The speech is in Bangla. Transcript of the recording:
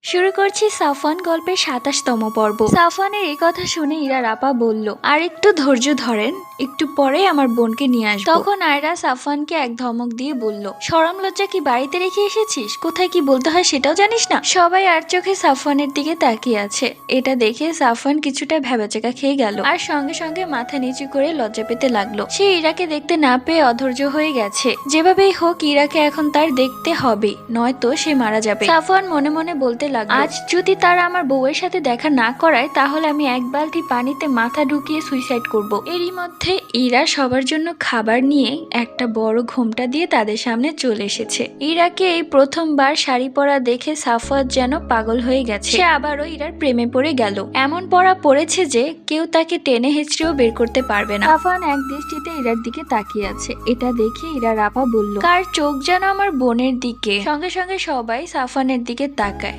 শুরু করছি সাফওয়ান গল্পের ২৭তম পর্ব। সাফওয়ানের এই কথা শুনে ইরার আপা বলল, আর একটু ধৈর্য ধরেন, একটু পরে আমার বোনকে নিয়ে আসবো। তখন আয়রা সাফওয়ানকে এক ধমক দিয়ে বলল, শরম লজ্জা কি বাড়িতে রেখে এসেছিস? কোথায় কি বলতে হয় সেটাও জানিস না? সবাই আর চোখে সাফওয়ানের দিকে তাকিয়ে আছে। এটা দেখে সাফওয়ান কিছুটা ভ্যাবাচাকা খেয়ে গেল আর সঙ্গে সঙ্গে মাথা নিচু করে লজ্জা পেতে লাগলো। সে ইরাকে দেখতে না পেয়ে অধৈর্য হয়ে গেছে। যেভাবেই হোক ইরাকে এখন তার দেখতে হবে, নয়তো সে মারা যাবে। সাফওয়ান মনে মনে বলতে লাগলো, আজ যদি তারা আমার বউয়ের সাথে দেখা না করায় তাহলে আমি এক বালতি পানিতে মাথা ঢুকিয়ে সুইসাইড করব। এরই মধ্যে ইরা সবার জন্য খাবার নিয়ে একটা বড় ঘোমটা দিয়ে তাদের সামনে চলে এসেছে। ইরাকে এই প্রথমবার শাড়ি পরা দেখে সাফওয়াত যেন পাগল হয়ে গেছে। সে আবারও ইরার প্রেমে পড়ে গেল। এমন পড়া পড়েছে যে কেউ তাকে টেনে হেঁচড়েও বের করতে পারবে না। সাফওয়ান এক দৃষ্টিতে ইরার দিকে তাকিয়ে আছে। এটা দেখে ইরার আপা বলল, কার চোখ যেন আমার বোনের দিকে। সঙ্গে সঙ্গে সবাই সাফওয়ানের দিকে তাকায়।